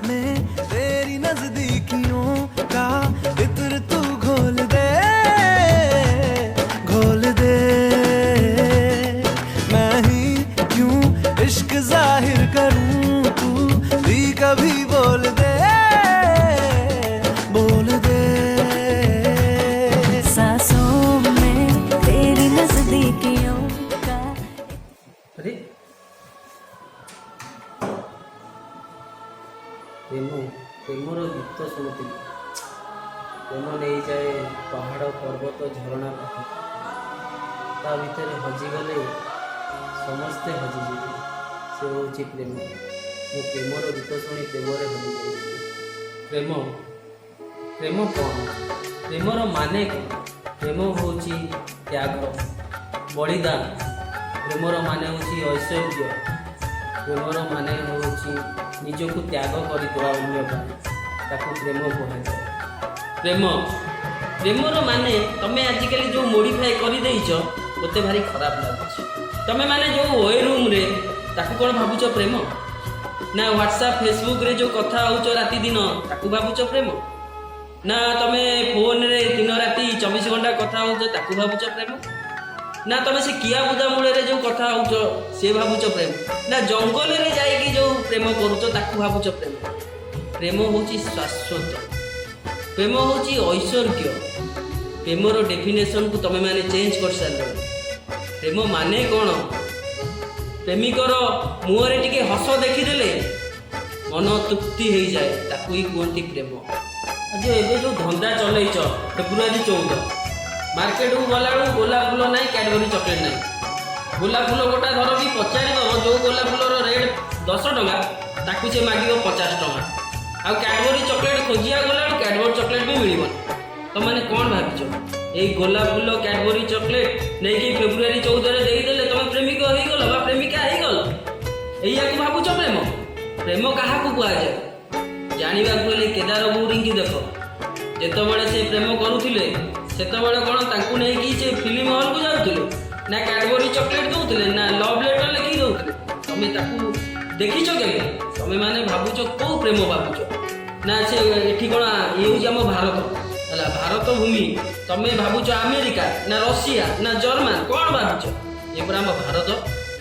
में तेरी नजदीकियों का इत्र तू घोल दे मैं ही क्यों इश्क जाहिर करूं तू भी कभी बोल दे सांसों में तेरी नजदीकियों का। अरे प्रेमर गीत शुणुली प्रेम नहीं जाए पहाड़ पर्वत झरणा पाख ता भितर हजिगले समस्ते हजिजे से हूँ प्रेम मु प्रेमर गीत शुणी प्रेमरे हजिगली प्रेम प्रेम कौन प्रेमर माने कौन प्रेम हूँ त्याग बलिदान प्रेमर माने हूँ ऐश्वर्य प्रेमर माने हूँ निजक त्याग करदेवा अन्य ताकू प्रेम कहुए प्रेम प्रेमर माने तमें आजिकल जो मोडिफाई कर मत भारी खराब लगुच तमें माने जो ओए रूम रे ताकू कौन भावुच प्रेम ना व्हाट्सएप फेसबुक रे जो कथा हो राति दिन ताकू भावुच प्रेम ना तमें फोन रे दिन राति 24 घंटा कथा हो ताकू भावुच प्रेम ना तमें से किया बुदा मूल जो कथा हो सी भावुच प्रेम ना जंगल रे जाइकी जो प्रेम करुच ताकू भावुच प्रेम प्रेम हूँ शाश्वत प्रेम हूँ ऐश्वर्य प्रेमर डेफिनेशन को तमें माने चेंज कर सारे प्रेम माने कौन प्रेमिकर मुहरे टिके हस देखीदे मन तृप्ति हो जाए ताकू ही कहती प्रेम जो एवं जो धंदा चलैच फेब्रुआरी 14 मार्केट को गला गोलाप फूल ना कैडबरी चॉकलेट ना गोलाप फूल गोटा धर भी पचार जो गोलाप फूलर रेट 10 टଙ୍କା ताकू से मांग 50 टଙ୍କା आ कैडबरी चॉकलेट खोजिया गला कैडबरी चॉकलेट भी मिलबन तो मैंने कौन भाविच यही गोलाप फूल कैडबरी चॉकलेट नहीं कि फेब्रुआरी 14 देदेले तुम प्रेमिक हो गल बा प्रेमिका हो गल यही भावुच प्रेम प्रेम क्या कहुए जानवा गले केदार गौरी की देख जितेबाला से प्रेम करुले से कौन ताकू नहीं से फिल्म हॉल को जाऊे ना कैडबरी चॉकलेट दौले ना लव लेटर लिखी दौले तुम्हें ताकू देखीच के तुम्हें माने भावुच कौ प्रेम भावुच ना से ये कौन ये हूँ आम भारत है भारत भूमि तुम्हें भावुच अमेरिका ना रशिया ना जर्मान कौन भावुच ये आम भारत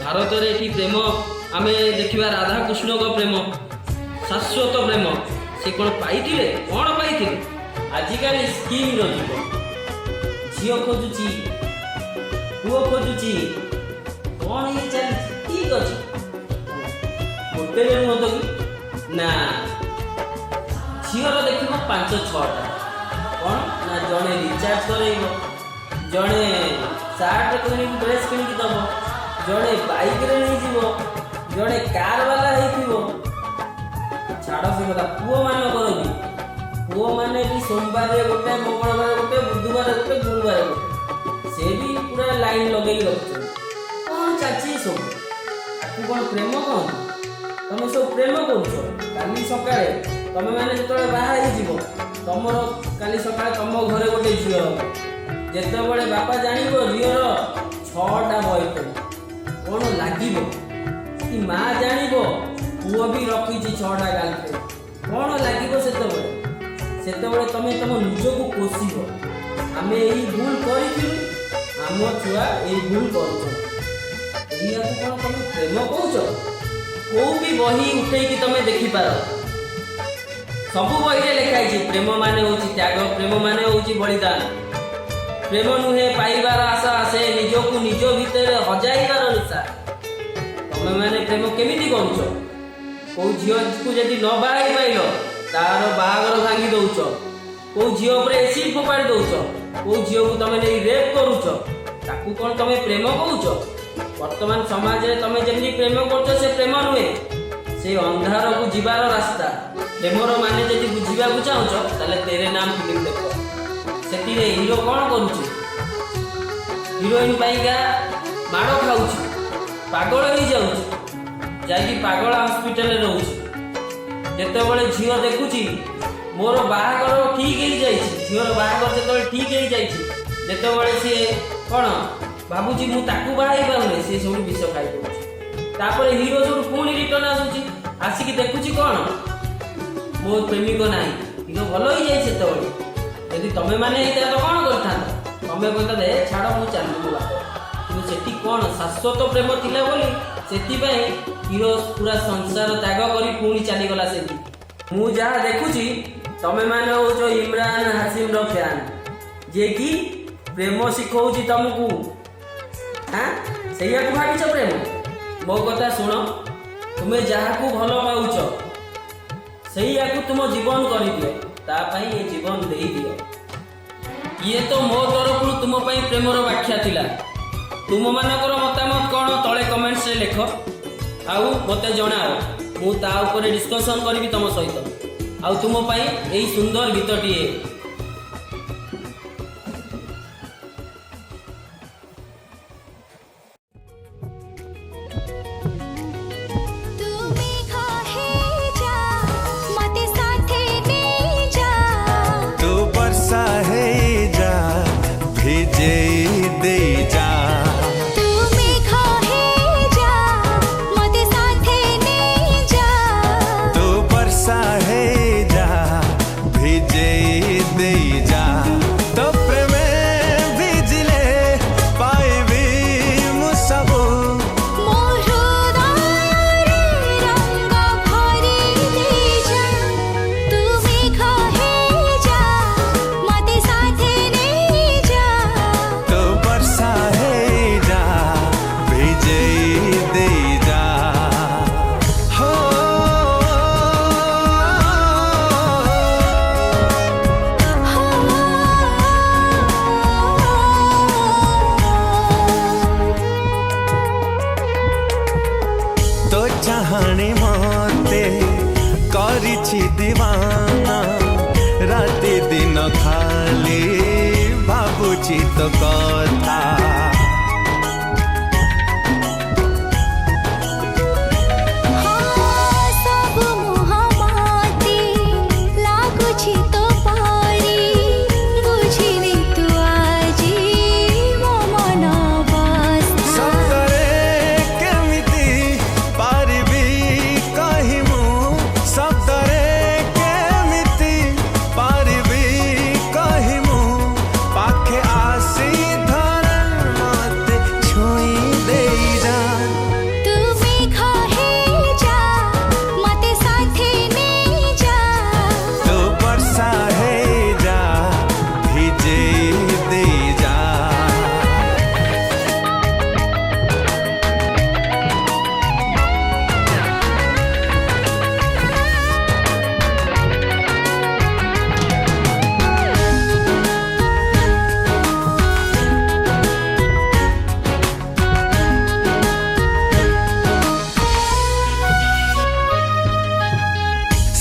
भारत में ये प्रेम आम देखा राधा कृष्ण का प्रेम शाश्वत प्रेम से कौन पाई कौन पाई आजिकल स्कीम रुग झील खोजुची पुओ खोजुची कौन ये चली ठीक अच्छे होटेल नुहत कि ना झील देख 5-6टा कौन ना जड़े रिचार्ज कर जड़े सार्ट ड्रेस किनिक दब जड़े बाइक रे नहीं जीव जड़े कार वाला हो छाड़ से कथा पुओ मैंने भी सोमवार गोटे मंगलवार गोटे बुधवार गोटे गुरुवार गोटे से भी पूरा लाइन लगे रखते कौन चाची सब आपको कौन प्रेम कौन तुम सब प्रेम कर सका तुम मैंने जो बाहर तुम काली सका तुम घरे गोटे झील जिते बड़े बापा जान झीर 6टा बॉयफ्रेंड कौन लगे कि माँ जान पुओ भी रखी 6टा गर्लफ्रेंड कौन लगे से तुम तुम निजक पोषिब आम यही भूल करूँ आम छुआ यही भूल कर कौन तुम प्रेम कौच कौ भी बही उठे तुम देखिपार सब बही लिखाई प्रेम माने हूँ त्याग प्रेम माने हूँ बलिदान प्रेम नुहे पाइबार आशा से निजक निज भितर हजाइबार निशा तुम मैंने प्रेम केमिति करुच कौ झील को जदि न बाहर पाइल तार बाहागर भांगी दौच कौ झील पर एसिड फोपाड़ी दौच कौ झील को तुम नहीं रेप करुच ताकू कौन तुम प्रेम कौच वर्तमान समाज में तुम जमी प्रेम कर से प्रेम नुहे से अंधार को जीवार रास्ता प्रेमर माने जदि बुझा चाहूच ताले तेरे नाम फिल्म देख से हीरो कौन करुच हिरोइन पाइका माड़ खाऊ पागल हो जाकि पागल हॉस्पिटल रोच जितेबाला झील देखुची मोर बाहागर ठीक हो जाए झीर बाहागर जो ठीक हो जाए जितेबाला सी कौन भावुची मु ताकू बाहाई पाऊनी सी सब विष खाई दौर तापर हिरो सब पुणी रिटर्न आसूची आसिक देखुची कौन मो प्रेमिक नाही हिरो भलो ही जाई सेतबळे यदि तमे माने हेता तो कोन करथान तमे कहता दे छाड़ मु चालू बात कि सेठी कोन शाश्वत प्रेम थिला बोली सेति पई हिरो पूरा संसार त्याग करी पुणी चली गला सेठी मु जा देखुची तमे माने हो जो इमरान हासिम रो फैन जे कि प्रेम शिखौची तुमको हाँ सैया को भाविच प्रेम मो कथा शुण तुम्हें जहाँ को भल पाउच सैया को तुम जीवन कर दियो तापाई ये जीवन दे दियो ये तो मो तरफ तुम प्रेमर व्याख्या थिला तुम मानकर मतामत कौन तले कमेंट्स रे लिख आउ मते जणाओ मु ता ऊपर डिस्कशन करी तुम सहित आउ तुम यही सुंदर गीतटीए दीवाना राति दिन खाली भावुची तो कथा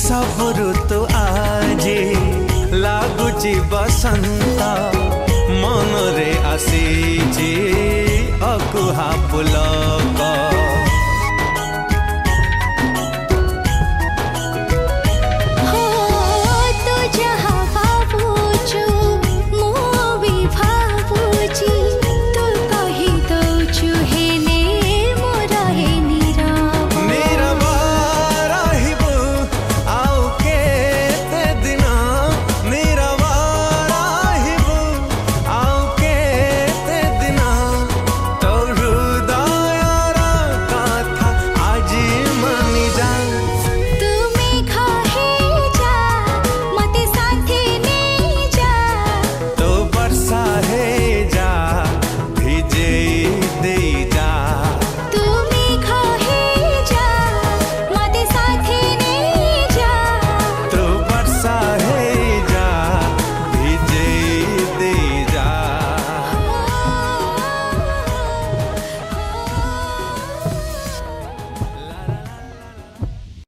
सब ऋतु आजे लागुची बसंत मन रे आसीची अकुहा पुलक